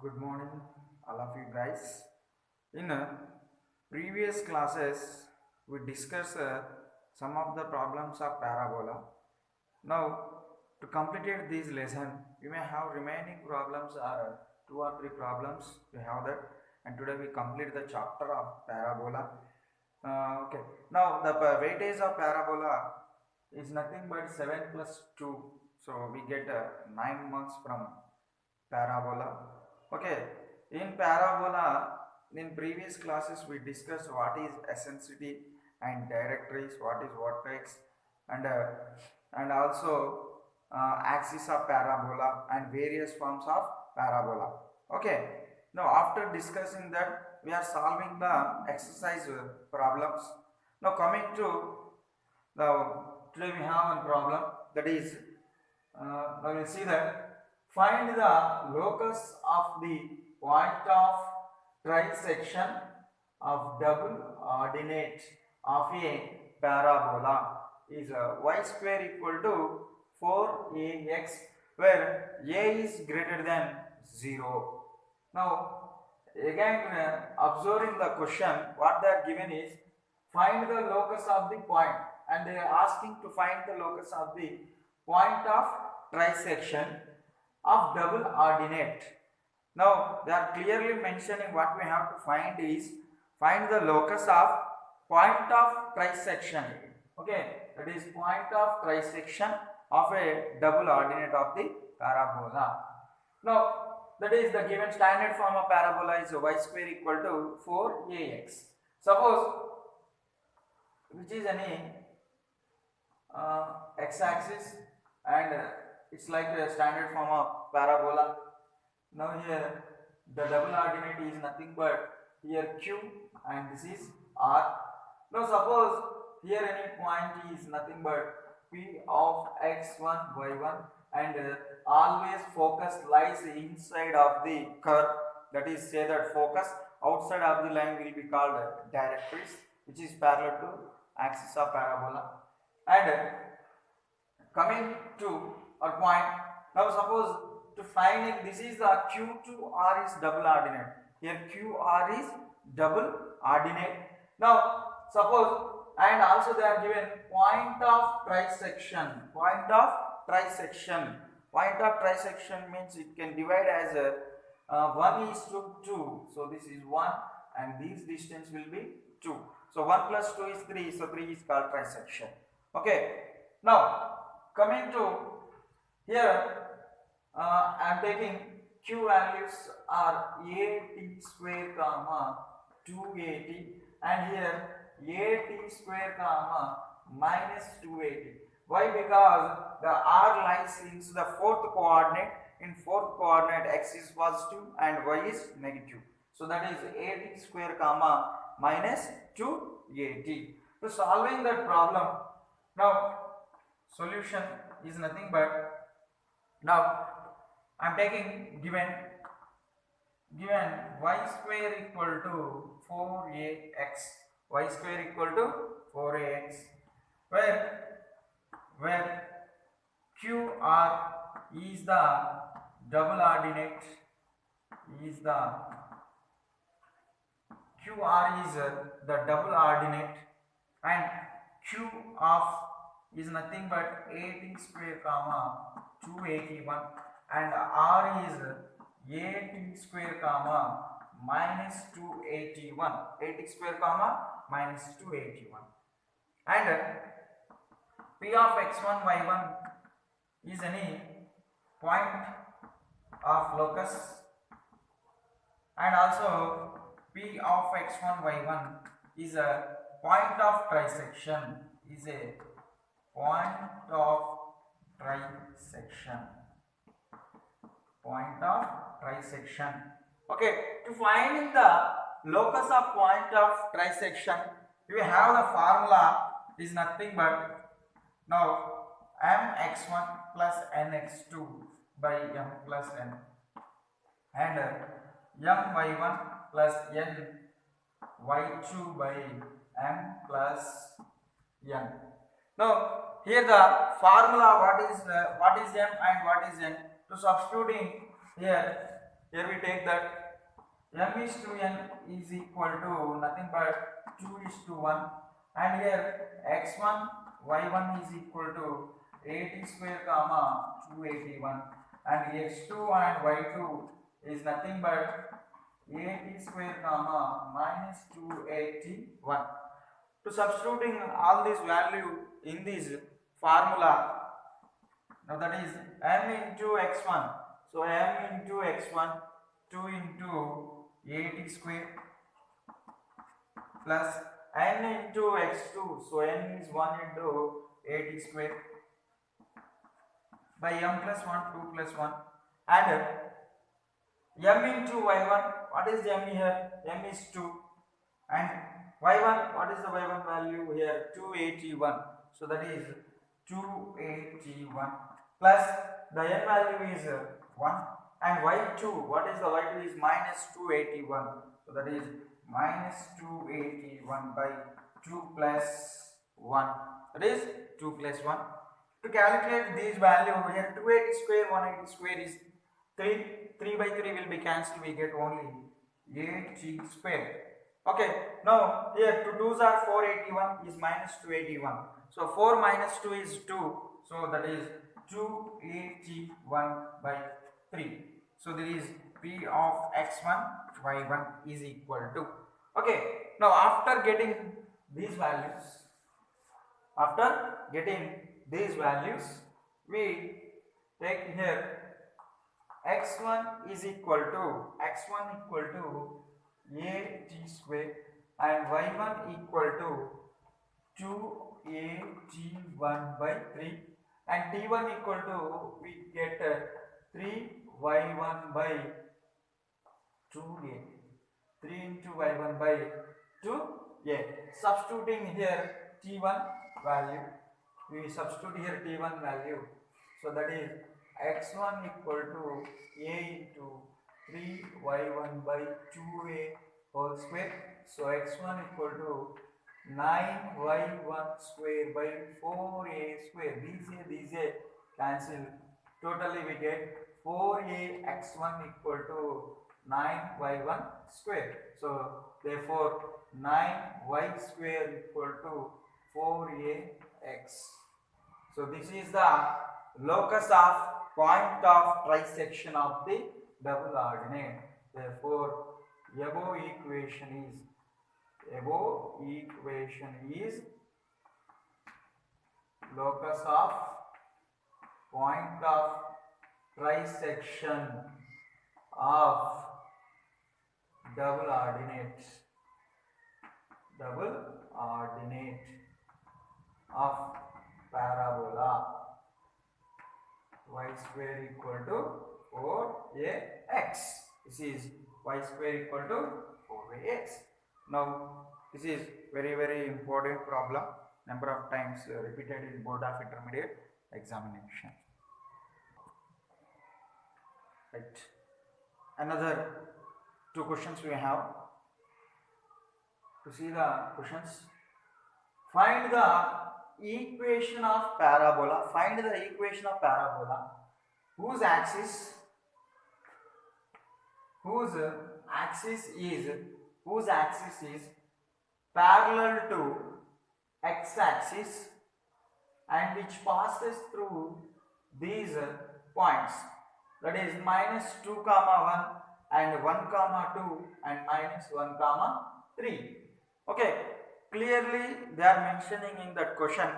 Good morning, all of you guys. In previous classes, we discussed some of the problems of parabola. Now, to complete this lesson, you may have remaining problems are two or three problems. We have that, and today we complete the chapter of parabola. Okay. Now, the weightage of parabola is nothing but 7 plus 2. So, we get 9 marks from parabola. Okay, in parabola, in previous classes we discussed what is eccentricity and directrix, what is vertex, and also axis of parabola and various forms of parabola. Okay, now after discussing that, we are solving the exercise problems. Now coming to the today we have one problem, that is now we see that find the locus of the point of trisection of double ordinate of a parabola is y square equal to 4ax, where a is greater than 0. Now again observing the question, what they are given is find the locus of the point, and they are asking to find the locus of the point of trisection of double ordinate. Now they are clearly mentioning what we have to find is find the locus of point of trisection. Okay, that is point of trisection of a double ordinate of the parabola. Now that is the given standard form of parabola is y square equal to 4ax. Suppose which is any x-axis, and it's like a standard form of parabola. Now here the double ordinate is nothing but here q and this is r. Now suppose here any point is nothing but p of x1 y1, and always focus lies inside of the curve, that is say that focus outside of the line will be called directrix, which is parallel to axis of parabola. And coming to our point, now suppose to find it, this is the q to r is double ordinate, here qr is double ordinate. Now suppose, and also they are given point of trisection. Point of trisection means it can divide as a 1 is to 2, so this is 1 and this distance will be 2, so 1 plus 2 is 3, so 3 is called trisection. Okay, now coming to here, I am taking q values are at square comma 2at, and here at square comma minus 2at. Why? Because the r lies in the fourth coordinate. In fourth coordinate, x is positive and y is negative. So that is at square comma minus 2at. So solving that problem, now solution is nothing but, now I am taking given y square equal to 4ax, y square equal to 4ax, where qr is the double ordinate, and q of is nothing but 18 square comma 281, and r is 18 square comma minus 281, 80 square comma minus 281, and p of x1 y1 is any point of locus, and also p of x1 y1 is a point of trisection, Okay, to find the locus of point of trisection, we have the formula is nothing but, now mx1 plus nx2 by m plus n, and my1 plus ny2 by m plus n. Now here the formula, what is m and what is n, to substituting here Here we take that m is to n is equal to nothing but 2 is to 1, and here x1 y1 is equal to 80 square comma 281, and x2 and y2 is nothing but 80 square comma minus 281. To substituting all this value in this formula, now that is m into x1, so m into x1 2 into 80 square plus n into x2, so n is 1 into 80 square by m plus 1 2 plus 1, and m into y1, what is m here? M is 2, and y1, what is the y1 value here? 281, so that is 281 plus the n value is 1, and y2, what is the y2 is minus 281, so that is minus 281 by 2 plus 1, that is 2 plus 1. To calculate these value here, 280 square 180 square is 3 by 3 will be cancelled, we get only 80 square. Okay, now here 2 2s are 481 is minus 281, so 4 minus 2 is 2, so that is 281 by 3. So there is P of x1 y1 is equal to. Okay, now after getting these values, we take here x1 is equal to a t square and y1 equal to 2a by 3, and t1 equal to we get 3y1 by 2a, 3 into y1 by 2a. Substituting here t1 value, we substitute here t1 value, so that is x1 equal to a into 3y1 by 2a whole square, so x1 equal to 9y1 square by 4a square. These a cancel, totally we get 4a x1 equal to 9y1 square. So therefore 9y square equal to 4ax. So this is the locus of point of trisection of the double ordinate. Therefore above equation is locus of point of trisection of double ordinate of parabola y square equal to 4ax. This is y square equal to 4ax. Now this is very important problem, number of times repeated in board of intermediate examination. Right. Another two questions we have. To see the questions, find the equation of parabola. Whose axis is parallel to x-axis and which passes through these points, that is minus 2 comma 1 and 1 comma 2 and minus 1 comma 3. Okay, clearly they are mentioning in that question,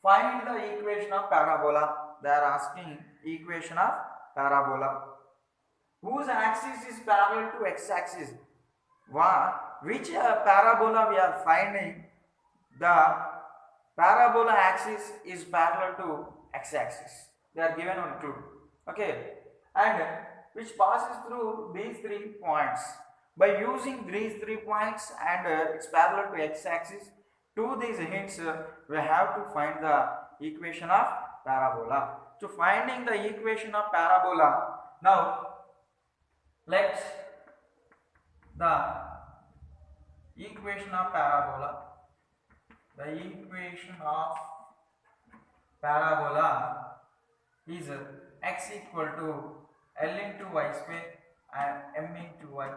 find the equation of parabola. They are asking equation of parabola whose axis is parallel to x-axis. Which parabola we are finding? The parabola axis is parallel to x-axis. They are given on clue. Okay, and which passes through these 3 points. By using these 3 points and it's parallel to x-axis, to these hints we have to find the equation of parabola. To finding the equation of parabola, now let the equation of parabola. The equation of parabola is x equal to L into y square and m into y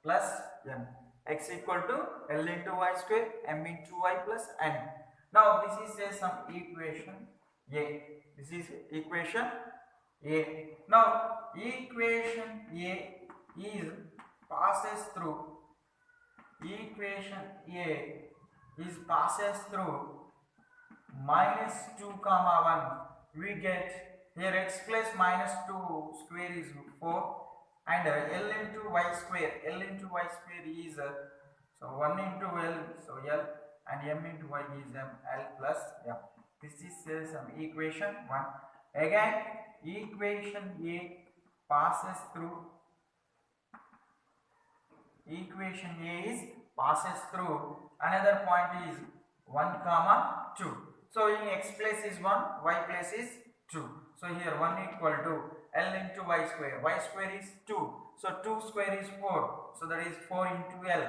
plus n. X equal to L into y square, m into y plus n. Now this is some equation A. This is equation A. Now equation A is passes through minus 2 comma 1. We get here x plus minus 2 square is 4 and L into y square. L into y square is so 1 into L, so L, and m into y is m, L plus m. This is some equation 1. Again equation A passes through another point is 1 comma 2. So in x place is 1, y place is 2. So here 1 equal to L into y square. Y square is 2. So 2 square is 4. So that is 4 into L.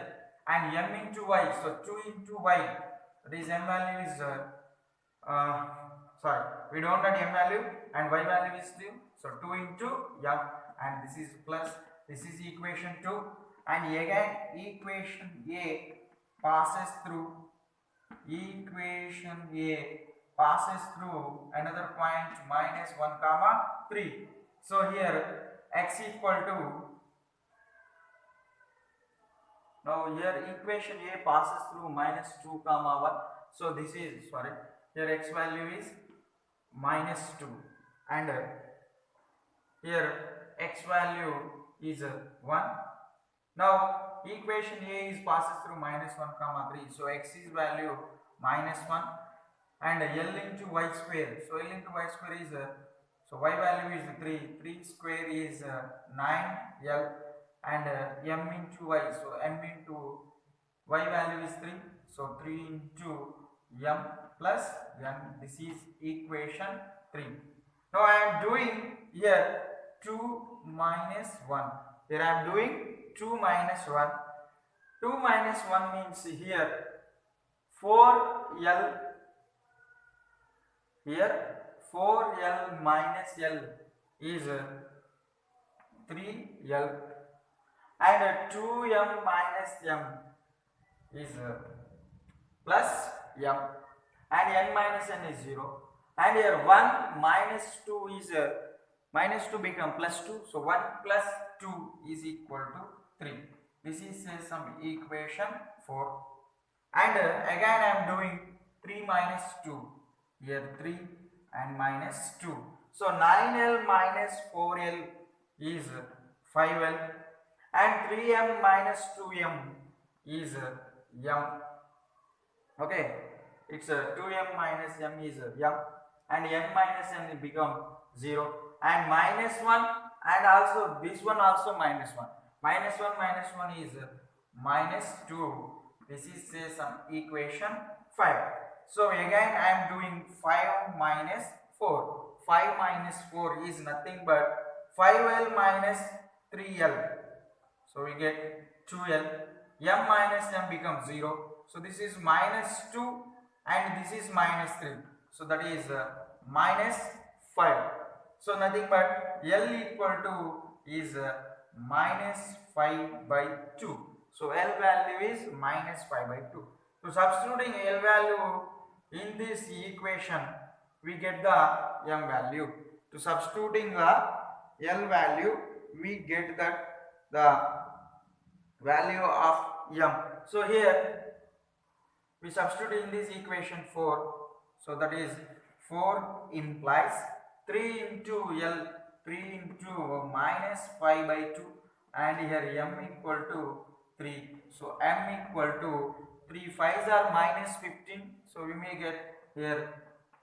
And m into y. So 2 into y. That is m value is we don't have m value and y value is 2. So 2 into m, and this is plus. This is equation 2. And again equation A passes through another point minus 1 comma 3. So here x equal to, now here equation A passes through minus 2 comma 1. So this is here x value is minus 2 and here x value is 1. Now equation A is passes through minus 1 comma 3. So x is value minus 1 and L into y square. So L into y square is so y value is 3. 3 square is 9 L and m into y. So m into y value is 3. So 3 into m plus n. This is equation 3. Now I am doing here 2 minus 1. Here I am doing 2 minus 1. 2 minus 1 means here 4L. Here 4L minus L is 3L and 2M minus M is plus M and N minus N is 0. And here 1 minus 2 is minus 2 become plus 2. So 1 plus 2 is equal to 3. This is some equation 4. And again I am doing 3 minus 2. Here 3 and minus 2. So 9L minus 4L is 5L and 3M minus 2M is M. Okay, it's 2M minus M is M and M minus N become 0 and minus 1 and also this one also minus 1. Minus 1 is minus 2. This is some equation 5. So again I am doing 5 minus 4. 5 minus 4 is nothing but 5L minus 3L. So we get 2L. M minus M becomes 0. So this is minus 2 and this is minus 3. So that is minus 5. So nothing but L equal to is minus 5 by 2. So L value is minus 5 by 2. So substituting L value in this equation, we get the M value. To substituting the L value, we get that the value of M. So here we substitute in this equation 4. So that is 4 implies 3 into L, 3 into minus 5 by 2 and here M equal to 3. So M equal to 3 5s are minus 15. So we may get here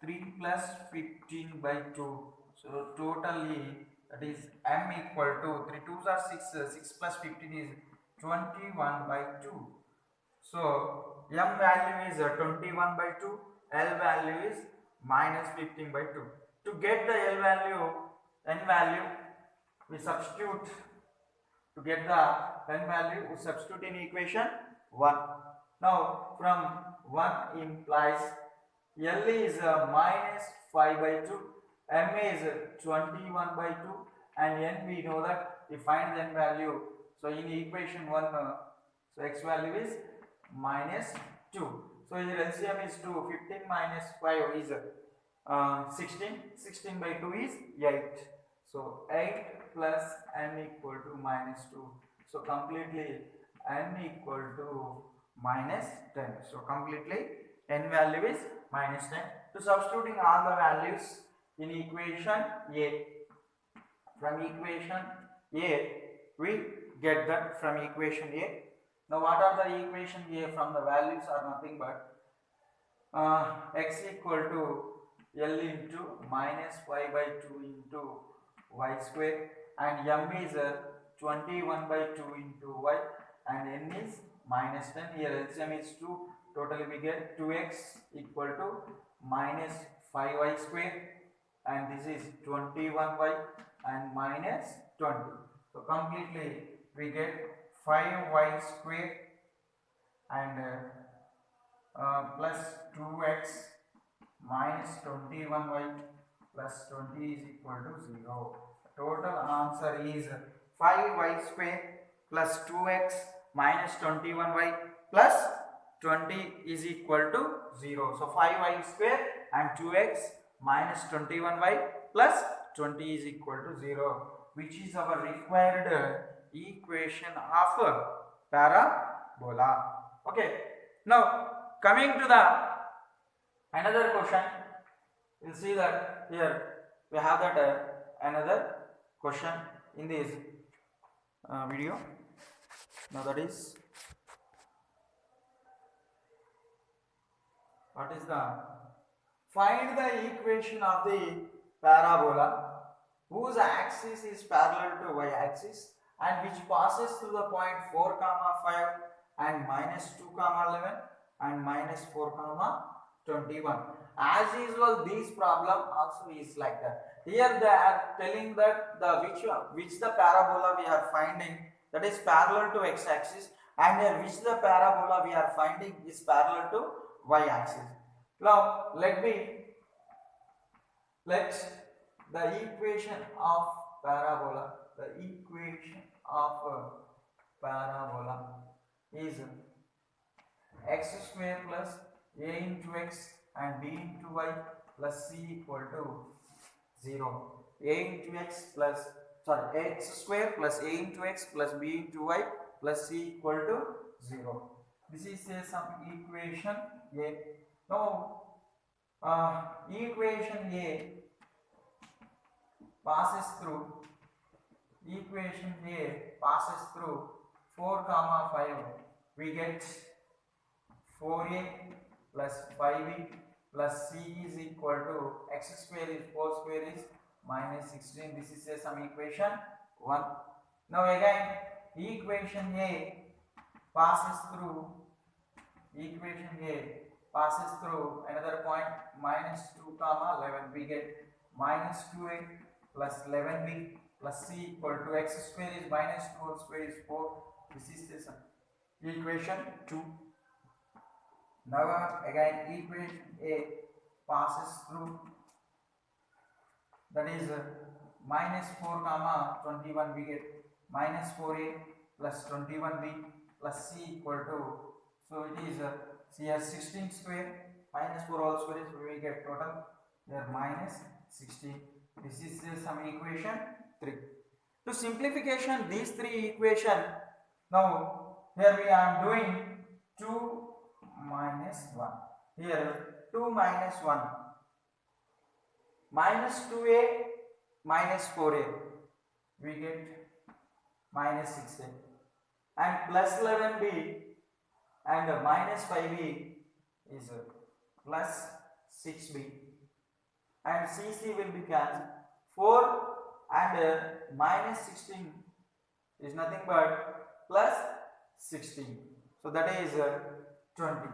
3 plus 15 by 2. So totally that is M equal to 3 2s are 6. 6 plus 15 is 21 by 2. So M value is 21 by 2. L value is minus 15 by 2. To get the L value, N value, we substitute. To get the N value, we substitute in equation 1. Now from 1 implies L is minus 5 by 2, M is 21 by 2 and n we know that we find the n value. So in equation 1, so x value is minus 2. So here LCM is 2. 15 minus 5 is 16. 16 by 2 is 8. So 8 plus n equal to minus 2. So completely n equal to minus 10. So completely n value is minus 10. So substituting all the values in equation A. From equation A, we get that from equation A. Now what are the equation A? From the values are nothing but x equal to L into minus 5 by 2 into y square, and m is 21 by 2 into y, and n is minus 10. Here LCM is 2. Totally we get 2x equal to minus 5y square, and this is 21y and minus 20. So completely we get 5y square and plus 2x minus 21y plus 20 is equal to 0. Total answer is 5y square plus 2x minus 21y plus 20 is equal to 0. So 5y square and 2x minus 21y plus 20 is equal to 0, which is our required equation of parabola. Okay. Now coming to the another question, you'll see that here we have that another question in this video. Now that is, what is the find the equation of the parabola whose axis is parallel to y axis and which passes through the point 4 comma 5 and minus 2 comma 11 and minus 4 comma 21. As usual, this problem also is like that. Here they are telling that which the parabola we are finding that is parallel to x axis, and here which the parabola we are finding is parallel to y axis. Now let the equation of parabola, is x square plus a into x and b into y plus c equal to 0. X square plus a into x plus b into y plus c equal to 0. This is some equation A. Now equation A passes through 4 comma 5. We get 4a plus 5b plus c is equal to x square is 4 square is minus 16. This is some equation 1. Now again equation A passes through another point minus 2 comma 11. We get minus 2a plus 11b plus c equal to x square is minus 2 whole square is 4. This is this equation 2. Now again equation A passes through, that is minus 4 comma 21. We get minus 4a plus 21b plus c equal to, so it is here 16 square minus 4 whole square is, we get total here minus 16. This is some equation 3. To simplification these 3 equation, now here we are doing 2 minus 1. Here 2 minus 1 minus 2a minus 4a, we get minus 6a, and plus 11b and minus 5b is plus 6b, and cc will be cancelled. 4 and minus 16 is nothing but plus 16, so that is 20.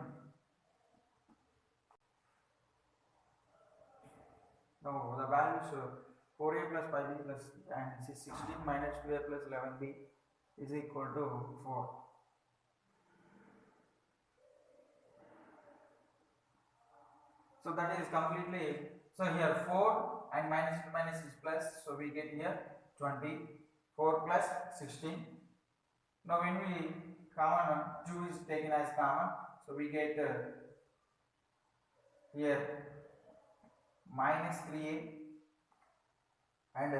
Now the values 4a plus 5b plus and 16 minus 2a plus 11b is equal to 4. So that is completely, so here 4 and minus is plus, so we get here 20. 4 plus 16. Now when we common 2 is taken as common, so we get here minus 3a and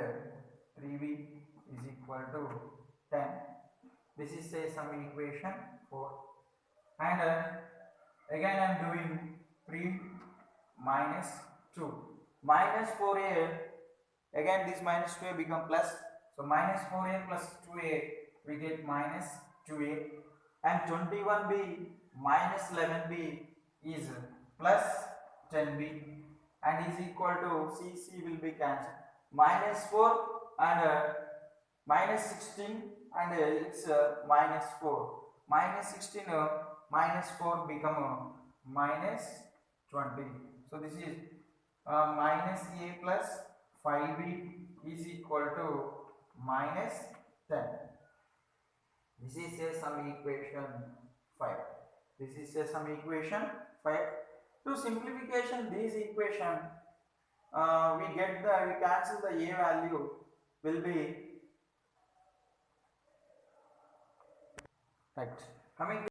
3b is equal to 10. This is say some equation 4. And again I am doing 3 minus 2. Minus 4a, again this minus 2a become plus. So minus 4a plus 2a, we get minus 2a. And 21b minus 11b is plus 10b and is equal to c will be cancelled. Minus 4 and minus 16 and it's minus 4. Minus 16 minus 4 become minus 20. So this is minus a plus 5b is equal to minus 10. This is some equation 5. This is some equation 5. To simplification this equation, we cancel the a value will be right. Coming